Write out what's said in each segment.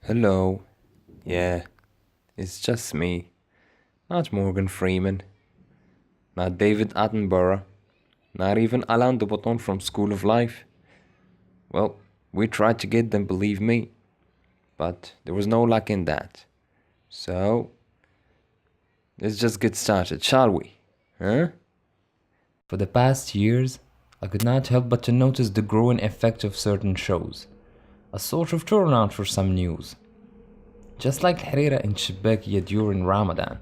Hello. Yeah, it's just me. Not Morgan Freeman. Not David Attenborough. Not even Alain de Botton from School of Life. Well, we tried to get them, believe me. But there was no luck in that. So, let's just get started, shall we? Huh? For the past years, I could not help but to notice the growing effect of certain shows. A sort of turnout for some news. Just like Harira and Shibakiya during Ramadan.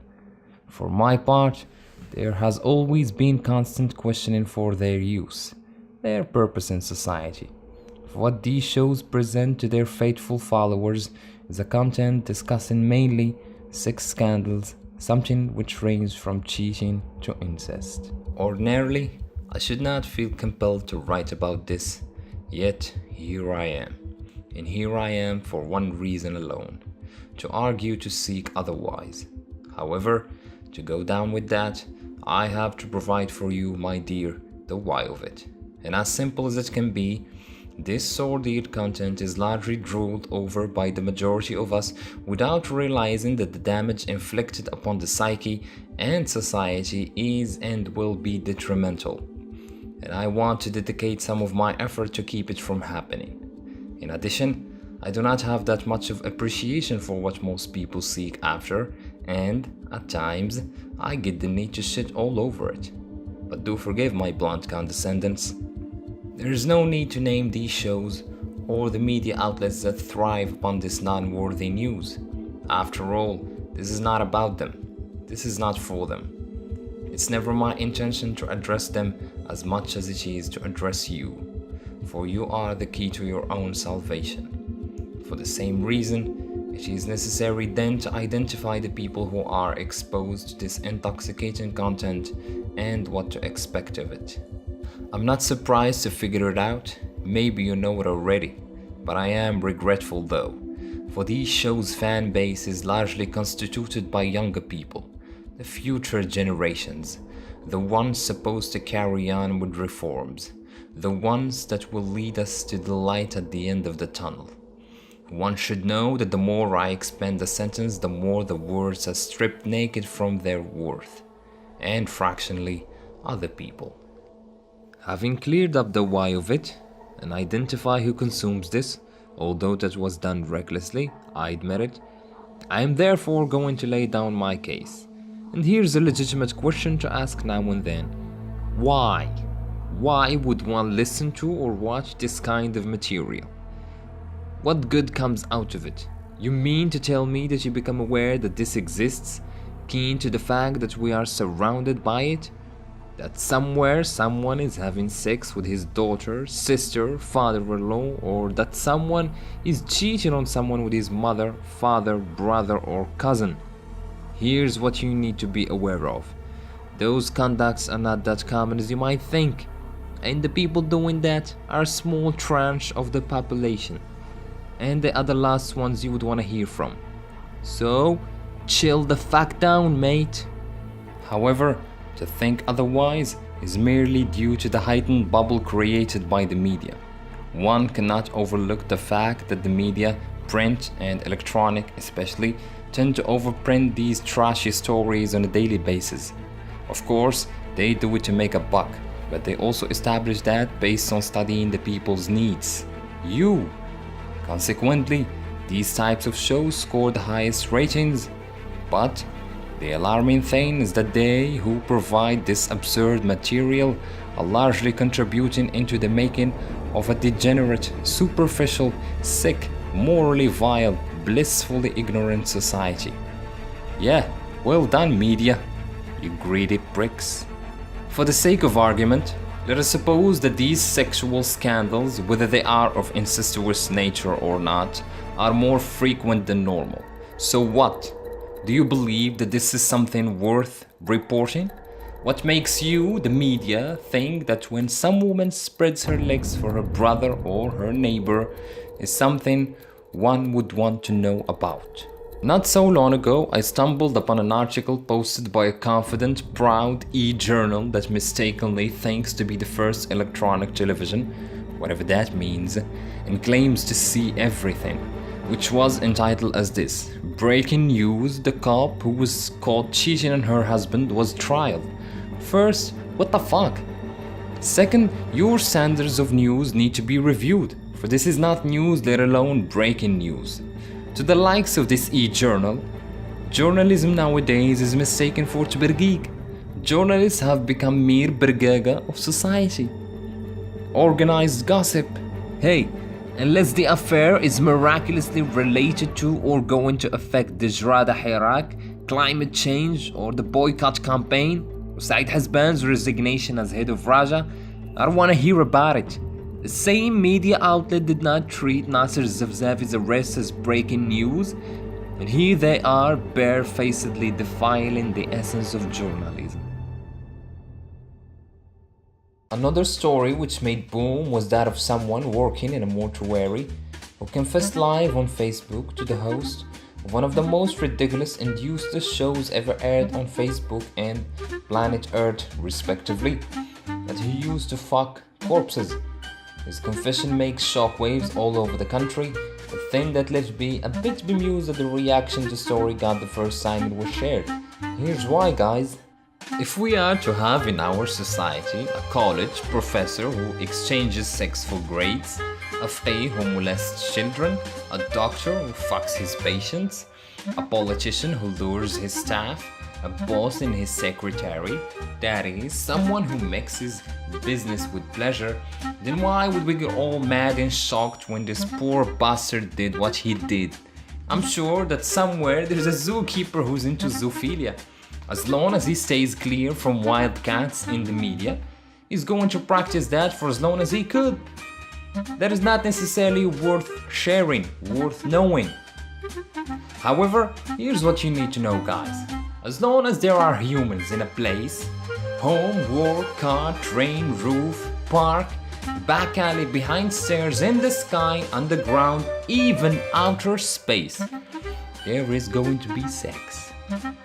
For my part, there has always been constant questioning for their use, their purpose in society. What these shows present to their faithful followers is a content discussing mainly sex scandals, something which ranges from cheating to incest. Ordinarily, I should not feel compelled to write about this, yet here I am. And here I am for one reason alone, to argue to seek otherwise. However, to go down with that, I have to provide for you, my dear, the why of it. And as simple as it can be, this sordid content is largely drooled over by the majority of us without realizing that the damage inflicted upon the psyche and society is and will be detrimental. And I want to dedicate some of my effort to keep it from happening. In addition, I do not have that much of appreciation for what most people seek after, and at times I get the need to shit all over it. But do forgive my blunt condescendence. There is no need to name these shows or the media outlets that thrive upon this non-worthy news. After all, this is not about them. This is not for them. It's never my intention to address them as much as it is to address you, for you are the key to your own salvation. For the same reason, it is necessary then to identify the people who are exposed to this intoxicating content and what to expect of it. I'm not surprised to figure it out, maybe you know it already, but I am regretful though, for these shows' fan base is largely constituted by younger people, the future generations, the ones supposed to carry on with reforms, the ones that will lead us to the light at the end of the tunnel. One should know that the more I expand the sentence, the more the words are stripped naked from their worth, and fractionally, other people. Having cleared up the why of it, and identify who consumes this, although that was done recklessly, I admit it, I am therefore going to lay down my case. And here's a legitimate question to ask now and then. Why? Why would one listen to or watch this kind of material? What good comes out of it? You mean to tell me that you become aware that this exists, keen to the fact that we are surrounded by it? That somewhere someone is having sex with his daughter, sister, father-in-law, or that someone is cheating on someone with his mother, father, brother, or cousin. Here's what you need to be aware of. Those conducts are not that common as you might think, and the people doing that are a small tranche of the population, and they are the last ones you would want to hear from. So, chill the fuck down, mate. However, to think otherwise is merely due to the heightened bubble created by the media. One cannot overlook the fact that the media, print and electronic especially, tend to overprint these trashy stories on a daily basis. Of course, they do it to make a buck, but they also establish that based on studying the people's needs. You. Consequently, these types of shows score the highest ratings, but the alarming thing is that they who provide this absurd material are largely contributing into the making of a degenerate, superficial, sick, morally vile, blissfully ignorant society. Yeah, well done, media, you greedy pricks. For the sake of argument, let us suppose that these sexual scandals, whether they are of incestuous nature or not, are more frequent than normal. So what? Do you believe that this is something worth reporting? What makes you, the media, think that when some woman spreads her legs for her brother or her neighbor is something one would want to know about? Not so long ago, I stumbled upon an article posted by a confident, proud e-journal that mistakenly thinks to be the first electronic television, whatever that means, and claims to see everything. which was entitled as this: Breaking news, the cop who was caught cheating on her husband was trialed. First, what the fuck? Second, your standards of news need to be reviewed, for this is not news, let alone breaking news. To the likes of this e-journal, journalism nowadays is mistaken for tbergeek. Journalists have become mere bergaga of society. Organized gossip. Hey, unless the affair is miraculously related to or going to affect the Jrada Hirak, climate change, or the boycott campaign, or Said Hasban's resignation as head of Raja, I don't want to hear about it. The same media outlet did not treat Nasser Zavzavi's arrest as breaking news, and here they are barefacedly defiling the essence of journalism. Another story which made boom was that of someone working in a mortuary who confessed live on Facebook to the host of one of the most ridiculous and useless shows ever aired on Facebook and Planet Earth respectively, that he used to fuck corpses. His confession makes shockwaves all over the country, a thing that left me a bit bemused at the reaction the story got the first time it was shared. Here's why, guys. If we are to have in our society a college professor who exchanges sex for grades, a fae who molests children, a doctor who fucks his patients, a politician who lures his staff, a boss in his secretary, that is, someone who mixes business with pleasure, then why would we get all mad and shocked when this poor bastard did what he did? I'm sure that somewhere there's a zookeeper who's into zoophilia. As long as he stays clear from wild cats in the media, he's going to practice that for as long as he could. That is not necessarily worth sharing, worth knowing. However, here's what you need to know, guys. As long as there are humans in a place, home, work, car, train, roof, park, back alley, behind stairs, in the sky, underground, even outer space, there is going to be sex.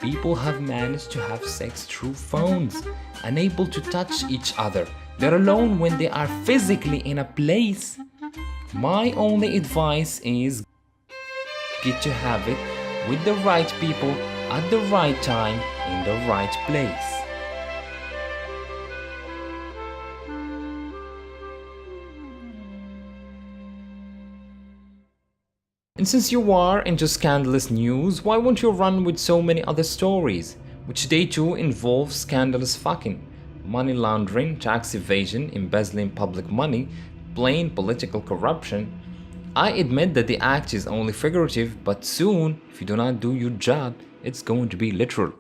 People have managed to have sex through phones, unable to touch each other, let alone when they are physically in a place. My only advice is get to have it with the right people at the right time in the right place. And since you are into scandalous news, why won't you run with so many other stories, which they too involve scandalous fucking, money laundering, tax evasion, embezzling public money, plain political corruption? I admit that the act is only figurative, but soon, if you do not do your job, it's going to be literal.